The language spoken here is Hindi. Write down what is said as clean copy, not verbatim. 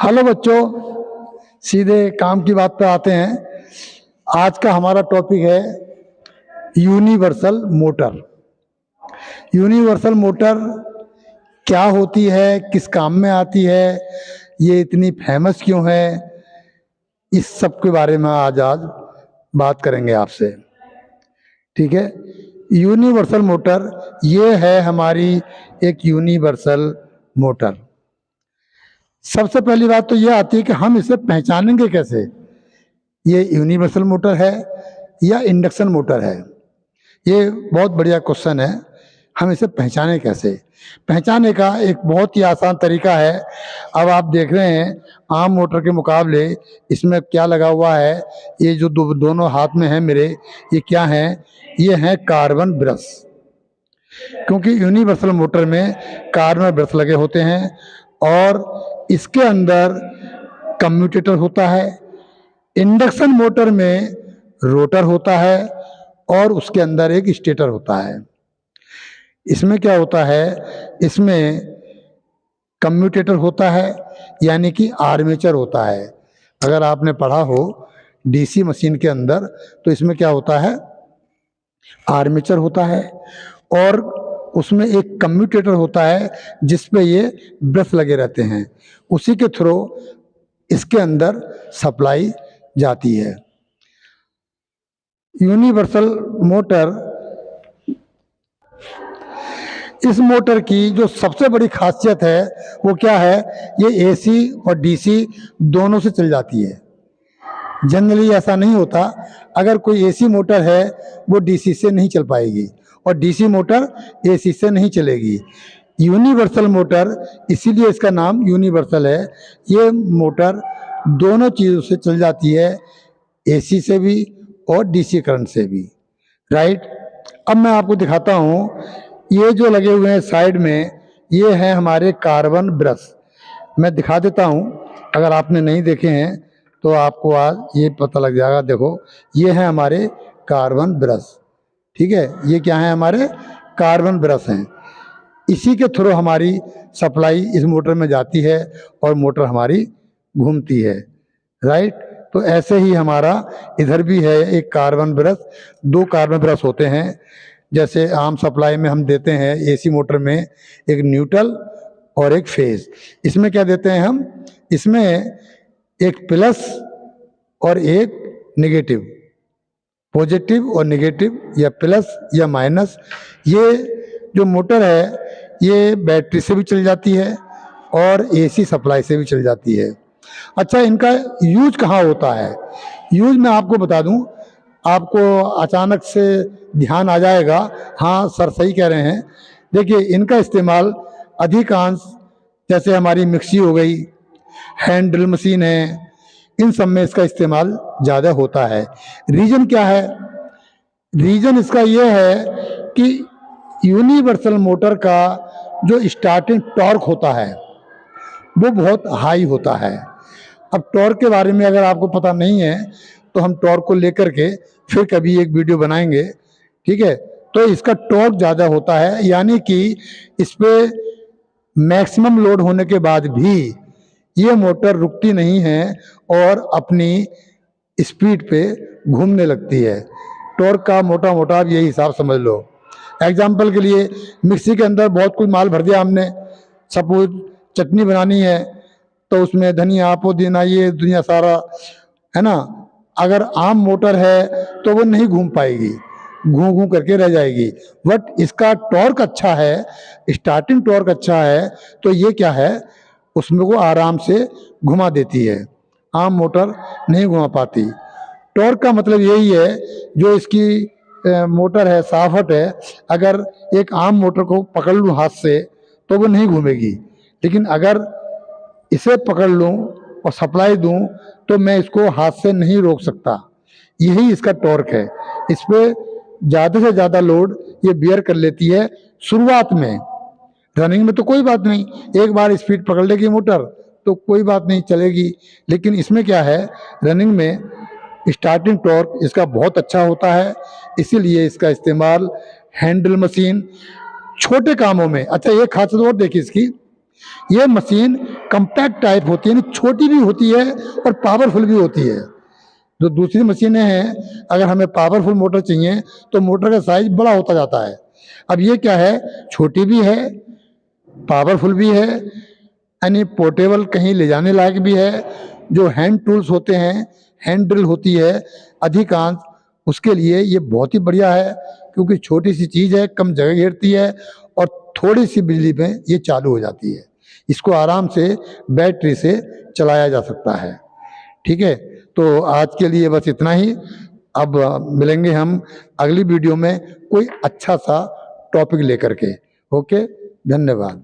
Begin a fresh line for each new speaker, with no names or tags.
हेलो बच्चों, सीधे काम की बात पे आते हैं। आज का हमारा टॉपिक है यूनिवर्सल मोटर। यूनिवर्सल मोटर क्या होती है, किस काम में आती है, ये इतनी फेमस क्यों है, इस सब के बारे में आज बात करेंगे आपसे। ठीक है। यूनिवर्सल मोटर ये है हमारी एक यूनिवर्सल मोटर। सबसे पहली बात तो ये आती है कि हम इसे पहचानेंगे कैसे, ये यूनिवर्सल मोटर है या इंडक्शन मोटर है। ये बहुत बढ़िया क्वेश्चन है। हम इसे पहचाने कैसे? पहचाने का एक बहुत ही आसान तरीका है। अब आप देख रहे हैं आम मोटर के मुकाबले इसमें क्या लगा हुआ है। ये जो दोनों हाथ में है मेरे, ये क्या है? ये है कार्बन ब्रश। क्योंकि यूनिवर्सल मोटर में कार्बन ब्रश लगे होते हैं और इसके अंदर कम्यूटेटर होता है। इंडक्शन मोटर में रोटर होता है और उसके अंदर एक स्टेटर होता है। इसमें क्या होता है? इसमें कम्यूटेटर होता है, यानी कि आर्मेचर होता है। अगर आपने पढ़ा हो डीसी मशीन के अंदर, तो इसमें क्या होता है? आर्मेचर होता है और उसमें एक कम्यूटेटर होता है जिस पे ये ब्रश लगे रहते हैं। उसी के थ्रू इसके अंदर सप्लाई जाती है। यूनिवर्सल मोटर, इस मोटर की जो सबसे बड़ी खासियत है वो क्या है? ये एसी और डीसी दोनों से चल जाती है। जनरली ऐसा नहीं होता। अगर कोई एसी मोटर है वो डीसी से नहीं चल पाएगी और डीसी मोटर एसी से नहीं चलेगी। यूनिवर्सल मोटर, इसीलिए इसका नाम यूनिवर्सल है। ये मोटर दोनों चीज़ों से चल जाती है, एसी से भी और डीसी करंट से भी। राइट। अब मैं आपको दिखाता हूँ, ये जो लगे हुए हैं साइड में, ये हैं हमारे कार्बन ब्रश। मैं दिखा देता हूँ, अगर आपने नहीं देखे हैं तो आपको आज ये पता लग जाएगा। देखो, ये हैं हमारे कार्बन ब्रश। ठीक है, ये क्या है? हमारे कार्बन ब्रश हैं। इसी के थ्रू हमारी सप्लाई इस मोटर में जाती है और मोटर हमारी घूमती है। राइट। तो ऐसे ही हमारा इधर भी है एक कार्बन ब्रश। दो कार्बन ब्रश होते हैं। जैसे आम सप्लाई में हम देते हैं एसी मोटर में एक न्यूट्रल और एक फेज। इसमें क्या देते हैं हम? इसमें एक प्लस और एक नेगेटिव, पॉजिटिव और नेगेटिव, या प्लस या माइनस। ये जो मोटर है ये बैटरी से भी चल जाती है और एसी सप्लाई से भी चल जाती है। अच्छा, इनका यूज कहाँ होता है? यूज मैं आपको बता दूं, आपको अचानक से ध्यान आ जाएगा, हाँ सर सही कह रहे हैं। देखिए, इनका इस्तेमाल अधिकांश, जैसे हमारी मिक्सी हो गई, हैंड ड्रिल मशीन है, इन सब में इसका इस्तेमाल ज़्यादा होता है। रीज़न क्या है? रीज़न इसका यह है कि यूनिवर्सल मोटर का जो स्टार्टिंग टॉर्क होता है वो बहुत हाई होता है। अब टॉर्क के बारे में अगर आपको पता नहीं है तो हम टॉर्क को लेकर के फिर कभी एक वीडियो बनाएंगे। ठीक है। तो इसका टॉर्क ज़्यादा होता है, यानी कि इस पे मैक्सिमम लोड होने के बाद भी ये मोटर रुकती नहीं है और अपनी स्पीड पे घूमने लगती है। टॉर्क का मोटा मोटा आप यही हिसाब समझ लो। एग्जाम्पल के लिए, मिक्सी के अंदर बहुत कुछ माल भर दिया हमने, सपोज चटनी बनानी है तो उसमें धनिया पुदीना ये दुनिया सारा है ना। अगर आम मोटर है तो वो नहीं घूम पाएगी, घूम घूम करके रह जाएगी। बट इसका टॉर्क अच्छा है, स्टार्टिंग टॉर्क अच्छा है, तो ये क्या है, उसमें वो आराम से घुमा देती है। आम मोटर नहीं घुमा पाती। टॉर्क का मतलब यही है, जो इसकी मोटर है, साफट है, अगर एक आम मोटर को पकड़ लूँ हाथ से तो वो नहीं घूमेगी, लेकिन अगर इसे पकड़ लूँ और सप्लाई दूँ तो मैं इसको हाथ से नहीं रोक सकता। यही इसका टॉर्क है। इस पर ज़्यादा से ज़्यादा लोड ये बियर कर लेती है शुरुआत में। रनिंग में तो कोई बात नहीं, एक बार स्पीड पकड़ लेगी मोटर तो कोई बात नहीं, चलेगी। लेकिन इसमें क्या है, रनिंग में स्टार्टिंग टॉर्क इसका बहुत अच्छा होता है, इसीलिए इसका इस्तेमाल हैंडल मशीन, छोटे कामों में। अच्छा, एक खासियत और देखिए इसकी, ये मशीन कम्पैक्ट टाइप होती है, यानी छोटी भी होती है और पावरफुल भी होती है। जो दूसरी मशीनें हैं, अगर हमें पावरफुल मोटर चाहिए तो मोटर का साइज बड़ा होता जाता है। अब ये क्या है, छोटी भी है, पावरफुल भी है, यानी पोर्टेबल कहीं ले जाने लायक भी है। जो हैंड टूल्स होते हैं, हैंड ड्रिल होती है अधिकांश, उसके लिए ये बहुत ही बढ़िया है, क्योंकि छोटी सी चीज़ है, कम जगह घेरती है और थोड़ी सी बिजली में ये चालू हो जाती है। इसको आराम से बैटरी से चलाया जा सकता है। ठीक है, तो आज के लिए बस इतना ही। अब मिलेंगे हम अगली वीडियो में कोई अच्छा सा टॉपिक लेकर के। ओके, धन्यवाद।